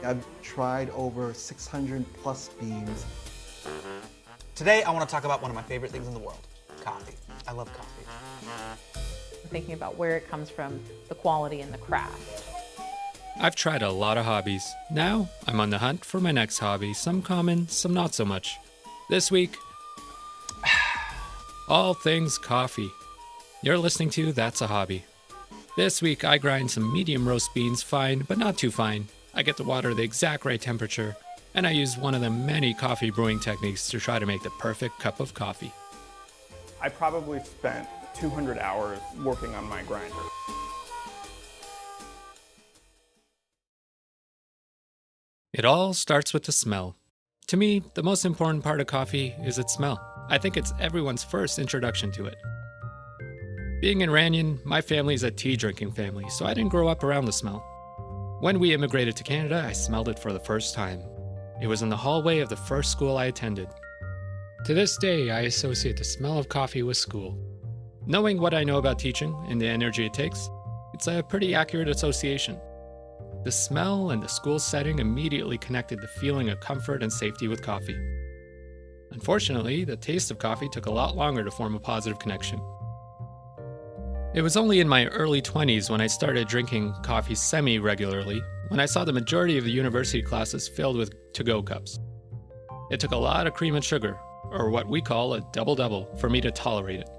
I've tried over 600 plus beans. Today, I want to talk about one of my favorite things in the world, coffee. I love coffee. Thinking about where it comes from, the quality and the craft. I've tried a lot of hobbies. Now, I'm on the hunt for my next hobby, some common, some not so much. This week, all things coffee. You're listening to That's a Hobby. This week, I grind some medium roast beans fine, but not too fine. I get the water the exact right temperature, and I use one of the many coffee brewing techniques to try to make the perfect cup of coffee. I probably spent 200 hours working on my grinder. It all starts with the smell. To me, the most important part of coffee is its smell. I think it's everyone's first introduction to it. Being in Ranyon, my family's a tea-drinking family, so I didn't grow up around the smell. When we immigrated to Canada, I smelled it for the first time. It was in the hallway of the first school I attended. To this day, I associate the smell of coffee with school. Knowing what I know about teaching and the energy it takes, it's a pretty accurate association. The smell and the school setting immediately connected the feeling of comfort and safety with coffee. Unfortunately, the taste of coffee took a lot longer to form a positive connection. It was only in my early 20s when I started drinking coffee semi-regularly, when I saw the majority of the university classes filled with to-go cups. It took a lot of cream and sugar, or what we call a double-double, for me to tolerate it.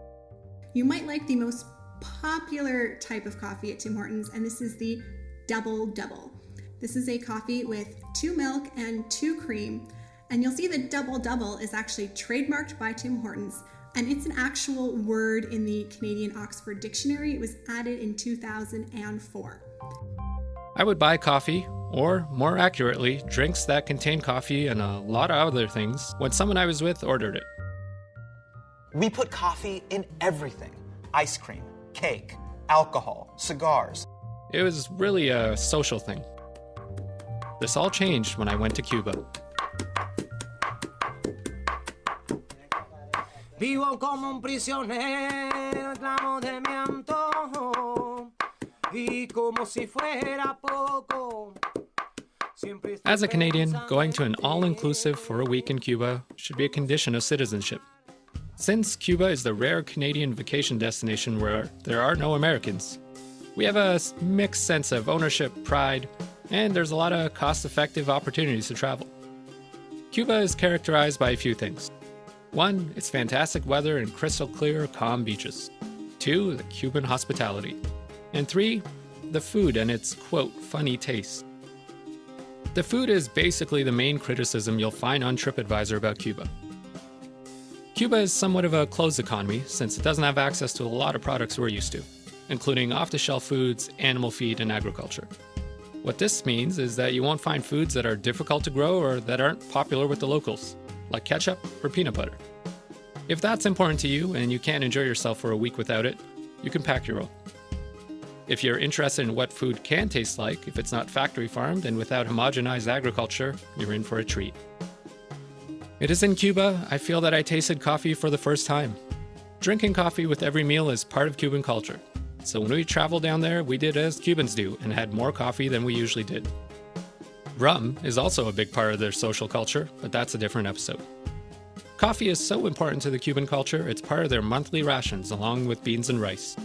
You might like the most popular type of coffee at Tim Hortons, and this is the double-double. This is a coffee with 2 milk and 2 cream, and you'll see the double-double is actually trademarked by Tim Hortons, and it's an actual word in the Canadian Oxford Dictionary. It was added in 2004. I would buy coffee, or more accurately, drinks that contain coffee and a lot of other things, when someone I was with ordered it. We put coffee in everything. Ice cream, cake, alcohol, cigars. It was really a social thing. This all changed when I went to Cuba. Vivo como un prisionero, esclavo de mi antojo, y como si fuera poco. As a Canadian, going to an all-inclusive for a week in Cuba should be a condition of citizenship. Since Cuba is the rare Canadian vacation destination where there are no Americans, we have a mixed sense of ownership, pride, and there's a lot of cost-effective opportunities to travel. Cuba is characterized by a few things. 1, its fantastic weather and crystal clear, calm beaches. 2, the Cuban hospitality. And 3, the food and its, quote, funny taste. The food is basically the main criticism you'll find on TripAdvisor about Cuba. Cuba is somewhat of a closed economy since it doesn't have access to a lot of products we're used to, including off-the-shelf foods, animal feed, and agriculture. What this means is that you won't find foods that are difficult to grow or that aren't popular with the locals, like ketchup or peanut butter. If that's important to you and you can't enjoy yourself for a week without it, you can pack your own. If you're interested in what food can taste like if it's not factory farmed and without homogenized agriculture, you're in for a treat. It is in Cuba I feel that I tasted coffee for the first time. Drinking coffee with every meal is part of Cuban culture. So when we traveled down there, we did as Cubans do and had more coffee than we usually did. Rum is also a big part of their social culture, but that's a different episode. Coffee is so important to the Cuban culture, it's part of their monthly rations along with beans and rice.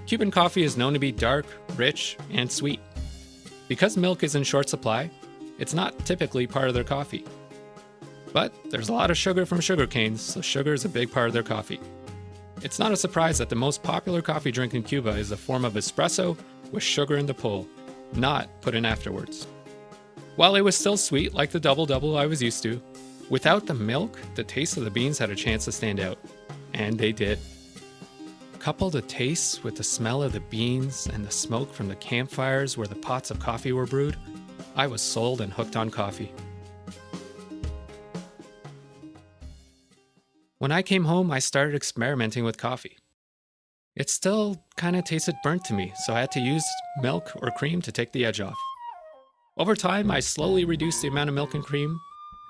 Cuban coffee is known to be dark, rich, and sweet. Because milk is in short supply, it's not typically part of their coffee. But there's a lot of sugar from sugar canes, so sugar is a big part of their coffee. It's not a surprise that the most popular coffee drink in Cuba is a form of espresso with sugar in the pull, not put in afterwards. While it was still sweet like the double-double I was used to, without the milk, the taste of the beans had a chance to stand out. And they did. Couple the taste with the smell of the beans and the smoke from the campfires where the pots of coffee were brewed, I was sold and hooked on coffee. When I came home, I started experimenting with coffee. It still kind of tasted burnt to me, so I had to use milk or cream to take the edge off. Over time, I slowly reduced the amount of milk and cream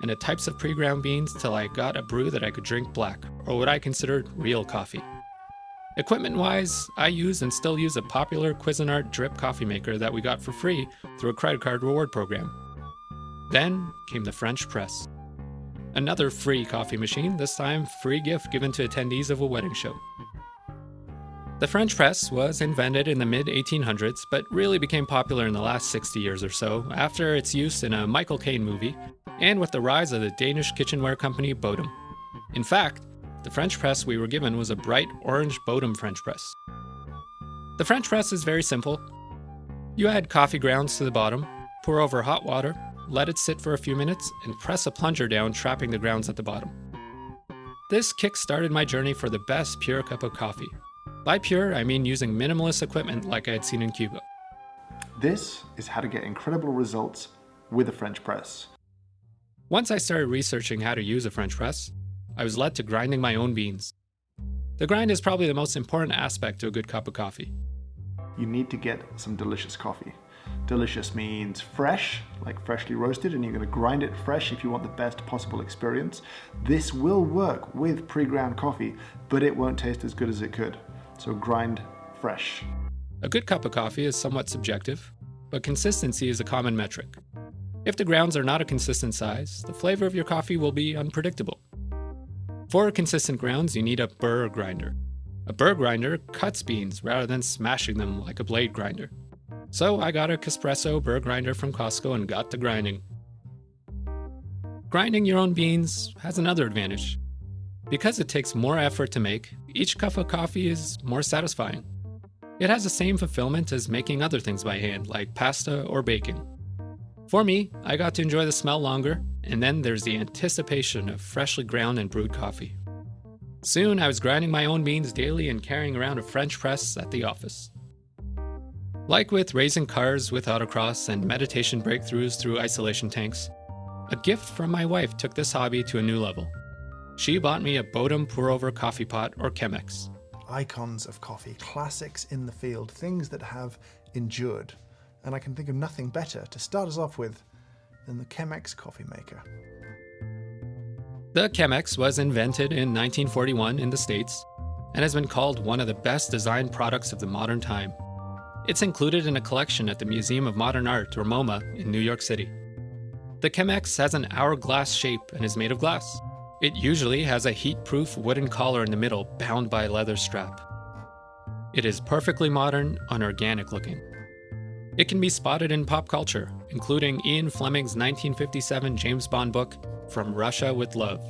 and the types of pre-ground beans till I got a brew that I could drink black, or what I considered real coffee. Equipment-wise, I use and still use a popular Cuisinart drip coffee maker that we got for free through a credit card reward program. Then came the French press. Another free coffee machine, this time free gift given to attendees of a wedding show. The French press was invented in the mid-1800s, but really became popular in the last 60 years or so after its use in a Michael Caine movie and with the rise of the Danish kitchenware company Bodum. In fact, the French press we were given was a bright orange Bodum French press. The French press is very simple. You add coffee grounds to the bottom, pour over hot water, let it sit for a few minutes, and press a plunger down, trapping the grounds at the bottom. This kick-started my journey for the best pure cup of coffee. By pure, I mean using minimalist equipment like I had seen in Cuba. This is how to get incredible results with a French press. Once I started researching how to use a French press, I was led to grinding my own beans. The grind is probably the most important aspect to a good cup of coffee. You need to get some delicious coffee. Delicious means fresh, like freshly roasted, and you're going to grind it fresh if you want the best possible experience. This will work with pre-ground coffee, but it won't taste as good as it could. So grind fresh. A good cup of coffee is somewhat subjective, but consistency is a common metric. If the grounds are not a consistent size, the flavor of your coffee will be unpredictable. For consistent grounds, you need a burr grinder. A burr grinder cuts beans rather than smashing them like a blade grinder. So I got a Caspresso burr grinder from Costco and got to grinding. Grinding your own beans has another advantage. Because it takes more effort to make, each cup of coffee is more satisfying. It has the same fulfillment as making other things by hand, like pasta or baking. For me, I got to enjoy the smell longer, and then there's the anticipation of freshly ground and brewed coffee. Soon, I was grinding my own beans daily and carrying around a French press at the office. Like with raising cars with autocross and meditation breakthroughs through isolation tanks, a gift from my wife took this hobby to a new level. She bought me a Bodum pour-over coffee pot, or Chemex. Icons of coffee, classics in the field, things that have endured. And I can think of nothing better to start us off with than the Chemex coffee maker. The Chemex was invented in 1941 in the States and has been called one of the best designed products of the modern time. It's included in a collection at the Museum of Modern Art, or MoMA, in New York City. The Chemex has an hourglass shape and is made of glass. It usually has a heat-proof wooden collar in the middle, bound by a leather strap. It is perfectly modern and organic looking. It can be spotted in pop culture, including Ian Fleming's 1957 James Bond book, From Russia with Love,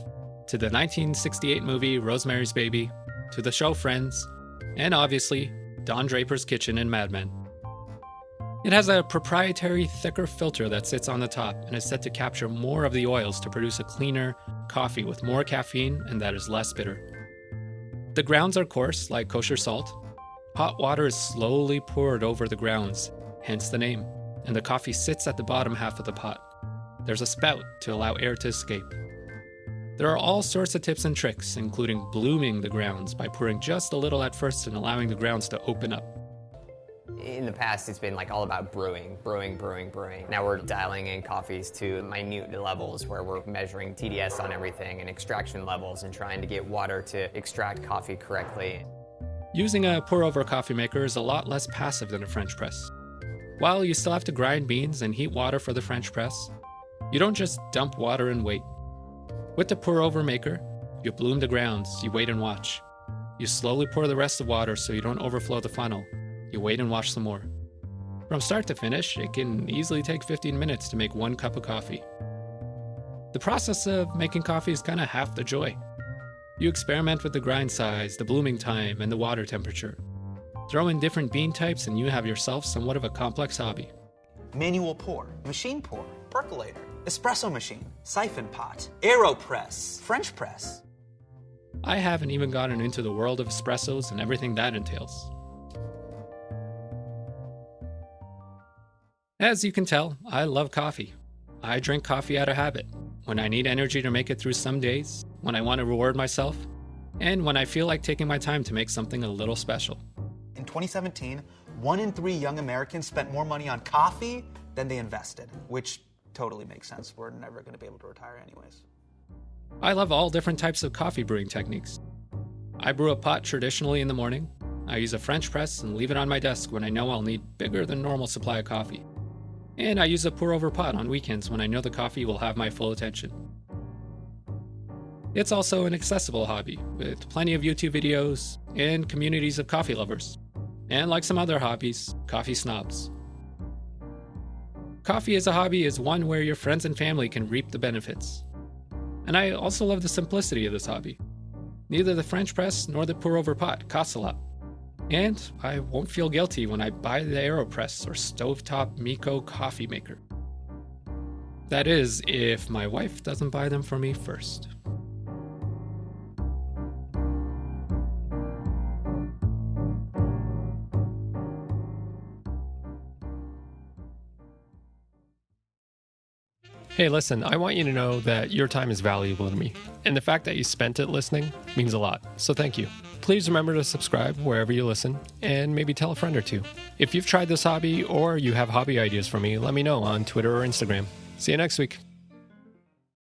to the 1968 movie Rosemary's Baby, to the show Friends, and obviously, Don Draper's Kitchen in Mad Men. It has a proprietary, thicker filter that sits on the top and is set to capture more of the oils to produce a cleaner coffee with more caffeine and that is less bitter. The grounds are coarse, like kosher salt. Hot water is slowly poured over the grounds, hence the name, and the coffee sits at the bottom half of the pot. There's a spout to allow air to escape. There are all sorts of tips and tricks, including blooming the grounds by pouring just a little at first and allowing the grounds to open up. In the past, it's been like all about brewing. Now we're dialing in coffees to minute levels where we're measuring TDS on everything and extraction levels and trying to get water to extract coffee correctly. Using a pour-over coffee maker is a lot less passive than a French press. While you still have to grind beans and heat water for the French press, you don't just dump water and wait. With the pour-over maker, you bloom the grounds, you wait and watch. You slowly pour the rest of the water so you don't overflow the funnel. You wait and watch some more. From start to finish, it can easily take 15 minutes to make 1 cup of coffee. The process of making coffee is kind of half the joy. You experiment with the grind size, the blooming time, and the water temperature. Throw in different bean types and you have yourself somewhat of a complex hobby. Manual pour, machine pour, percolator, espresso machine, siphon pot, AeroPress, French press. I haven't even gotten into the world of espressos and everything that entails. As you can tell, I love coffee. I drink coffee out of habit, when I need energy to make it through some days, when I want to reward myself, and when I feel like taking my time to make something a little special. In 2017, 1 in 3 young Americans spent more money on coffee than they invested, which totally makes sense. We're never going to be able to retire anyways. I love all different types of coffee brewing techniques. I brew a pot traditionally in the morning. I use a French press and leave it on my desk when I know I'll need bigger than normal supply of coffee. And I use a pour-over pot on weekends when I know the coffee will have my full attention. It's also an accessible hobby, with plenty of YouTube videos and communities of coffee lovers. And like some other hobbies, coffee snobs. Coffee as a hobby is one where your friends and family can reap the benefits. And I also love the simplicity of this hobby. Neither the French press nor the pour-over pot costs a lot. And I won't feel guilty when I buy the AeroPress or stovetop Miko coffee maker. That is, if my wife doesn't buy them for me first. Hey, listen, I want you to know that your time is valuable to me, and the fact that you spent it listening means a lot, so thank you. Please remember to subscribe wherever you listen, and maybe tell a friend or two. If you've tried this hobby or you have hobby ideas for me, let me know on Twitter or Instagram. See you next week.